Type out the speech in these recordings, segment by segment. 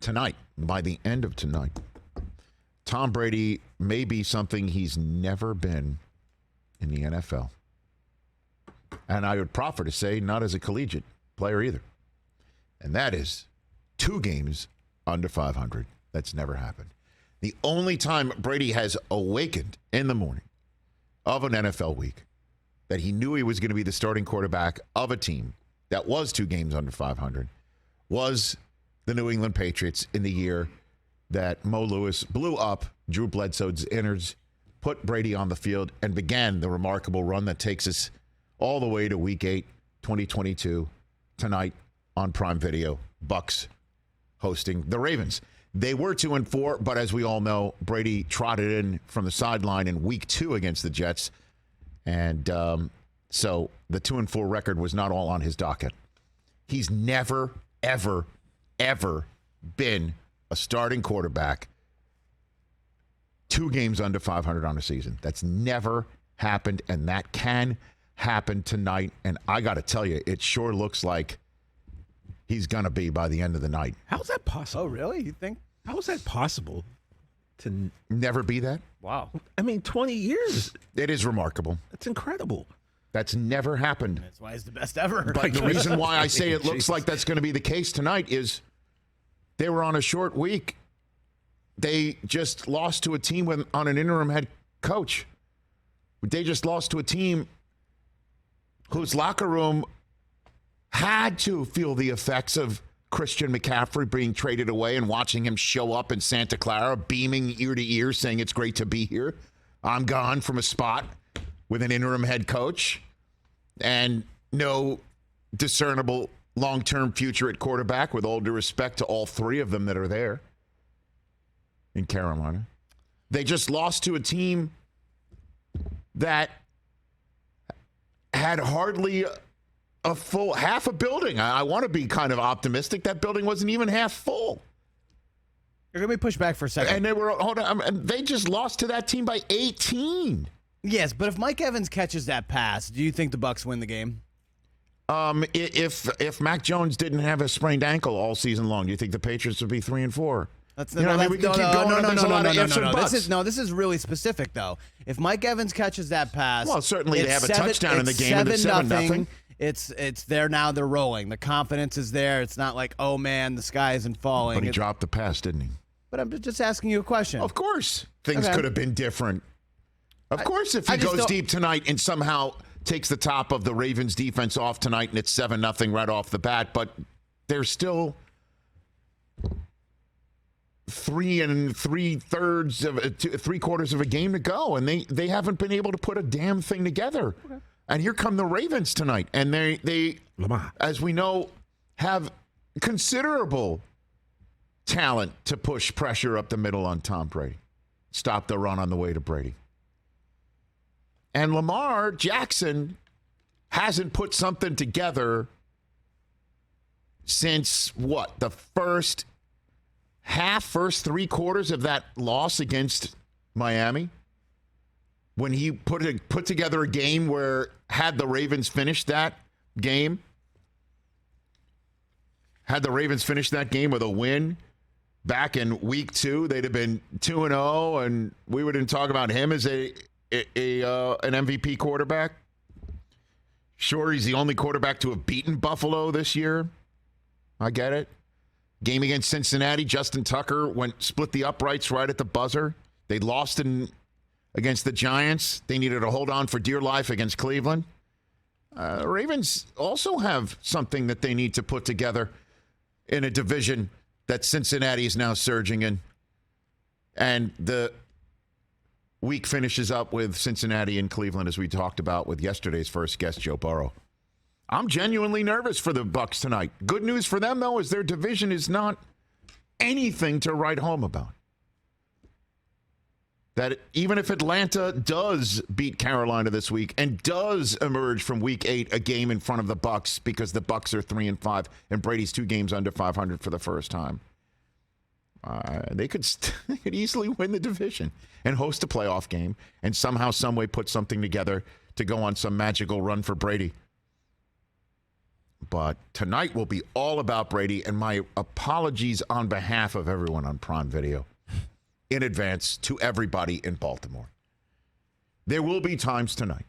tonight, by the end of tonight, Tom Brady may be something he's never been in the NFL. And I would proffer to say not as a collegiate player either. And that is 2 games under 500. That's never happened. The only time Brady has awakened in the morning of an NFL week that he knew he was going to be the starting quarterback of a team that was 2 games under 500 was the New England Patriots in the year that Mo Lewis blew up Drew Bledsoe's innards, put Brady on the field, and began the remarkable run that takes us all the way to Week 8, 2022, tonight on Prime Video. Bucs hosting the Ravens. They were 2-4, but as we all know, Brady trotted in from the sideline in Week 2 against the Jets, and so the 2-4 record was not all on his docket. He's never, ever, ever been a starting quarterback 2 games under 500 on a season. That's never happened, and that can happen tonight. And I got to tell you, it sure looks like he's going to be by the end of the night. How's that possible? Oh, really? You think? How is that possible to never be that? Wow. I mean, 20 years. It is remarkable. That's incredible. That's never happened. That's why he's the best ever. But the reason why I say it looks like that's going to be the case tonight is they were on a short week. They just lost to a team on an interim head coach. They just lost to a team whose locker room had to feel the effects of Christian McCaffrey being traded away and watching him show up in Santa Clara, beaming ear to ear, saying it's great to be here. I'm gone from a spot with an interim head coach and no discernible long-term future at quarterback, with all due respect to all 3 of them that are there in Carolina. They just lost to a team that had hardly a full half a building. I want to be kind of optimistic. That building wasn't even half full. You're going to be pushed back for a second. And they just lost to that team by 18. Yes, but if Mike Evans catches that pass, do you think the Bucs win the game? If Mac Jones didn't have a sprained ankle all season long, do you think the Patriots would be 3-4? This is really specific though. If Mike Evans catches that pass, well, certainly they have a touchdown in the game, and it's 7-0. It's there now. They're rolling. The confidence is there. It's not like, oh man, the sky isn't falling. But he dropped the pass, didn't he? But I'm just asking you a question. Of course, things could have been different. Of course, if he goes deep tonight and somehow takes the top of the Ravens defense off tonight and it's 7-0 right off the bat, but there's still 3 3/4 of a game to go, and they haven't been able to put a damn thing together. Okay. And here come the Ravens tonight, and they as we know, have considerable talent to push pressure up the middle on Tom Brady, stop the run on the way to Brady. And Lamar Jackson hasn't put something together since the first 3/4 of that loss against Miami, when he put together a game where, had the Ravens finished that game with a win back in Week 2, they'd have been 2-0, and we wouldn't talk about him as an MVP quarterback. Sure, he's the only quarterback to have beaten Buffalo this year. I get it. Game against Cincinnati, Justin Tucker split the uprights right at the buzzer. They lost against the Giants. They needed to hold on for dear life against Cleveland. Ravens also have something that they need to put together in a division that Cincinnati is now surging in. And the week finishes up with Cincinnati and Cleveland, as we talked about with yesterday's first guest, Joe Burrow. I'm genuinely nervous for the Bucs tonight. Good news for them, though, is their division is not anything to write home about. That even if Atlanta does beat Carolina this week and does emerge from Week 8 a game in front of the Bucs, because the Bucs are 3-5 and Brady's 2 games under 500 for the first time, they could easily win the division and host a playoff game and somehow, some way put something together to go on some magical run for Brady. But tonight will be all about Brady, and my apologies on behalf of everyone on Prime Video in advance to everybody in Baltimore. There will be times tonight,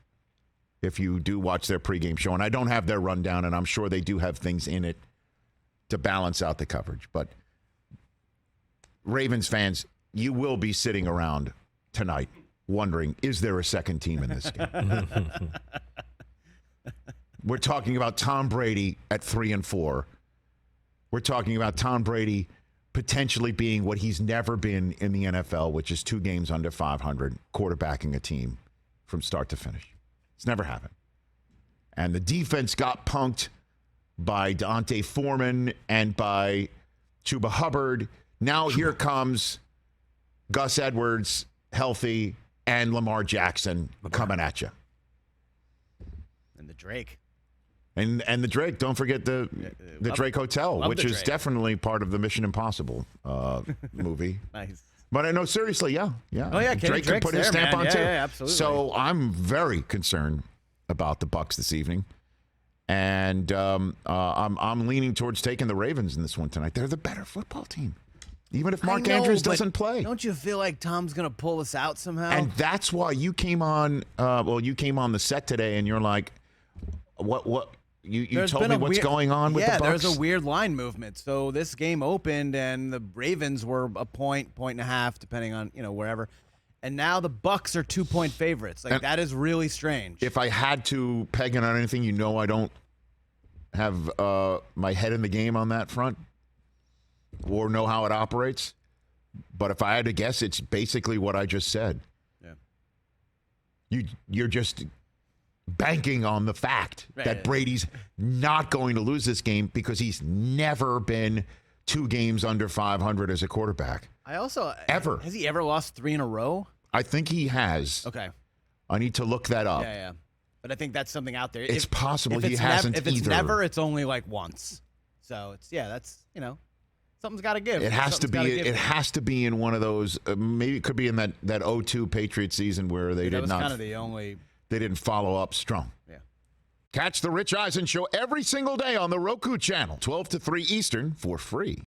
if you do watch their pregame show, and I don't have their rundown, and I'm sure they do have things in it to balance out the coverage. But Ravens fans, you will be sitting around tonight wondering, is there a second team in this game? We're talking about Tom Brady at 3-4. We're talking about Tom Brady potentially being what he's never been in the NFL, which is 2 games under 500, quarterbacking a team from start to finish. It's never happened. And the defense got punked by Dante Foreman and by Chuba Hubbard. Now here comes Gus Edwards, healthy, and Lamar Jackson coming at you. And the Drake. And the Drake, don't forget the Drake Hotel, which is definitely part of the Mission Impossible movie. Nice. But I know, seriously, yeah. Oh, yeah, Drake can put his stamp on, too. Yeah, absolutely. So I'm very concerned about the Bucs this evening. And I'm leaning towards taking the Ravens in this one tonight. They're the better football team. Even if Mark Andrews doesn't play. Don't you feel like Tom's going to pull us out somehow? And that's why you came on, you came on the set today and you're like, what? You told me what's going on with the Bucs? Yeah, there's a weird line movement. So this game opened, and the Ravens were a point and a half, depending on, wherever. And now the Bucs are 2-point favorites. Like, that is really strange. If I had to peg it on anything, I don't have my head in the game on that front or know how it operates. But if I had to guess, it's basically what I just said. Yeah. You're just banking on the fact that Brady's not going to lose this game because he's never been 2 games under 500 as a quarterback. Has he ever lost 3 in a row? I think he has. Okay. I need to look that up. Yeah. But I think that's something out there. It's possible he hasn't either. If it's never, it's only like once. So that's something's got to give. It has to be. It has to be in one of those. Maybe it could be in that 0-2 Patriots season where they did not. That was kind of the only. They didn't follow up strong. Yeah. Catch the Rich Eisen Show every single day on the Roku channel, 12 to 3 Eastern, for free.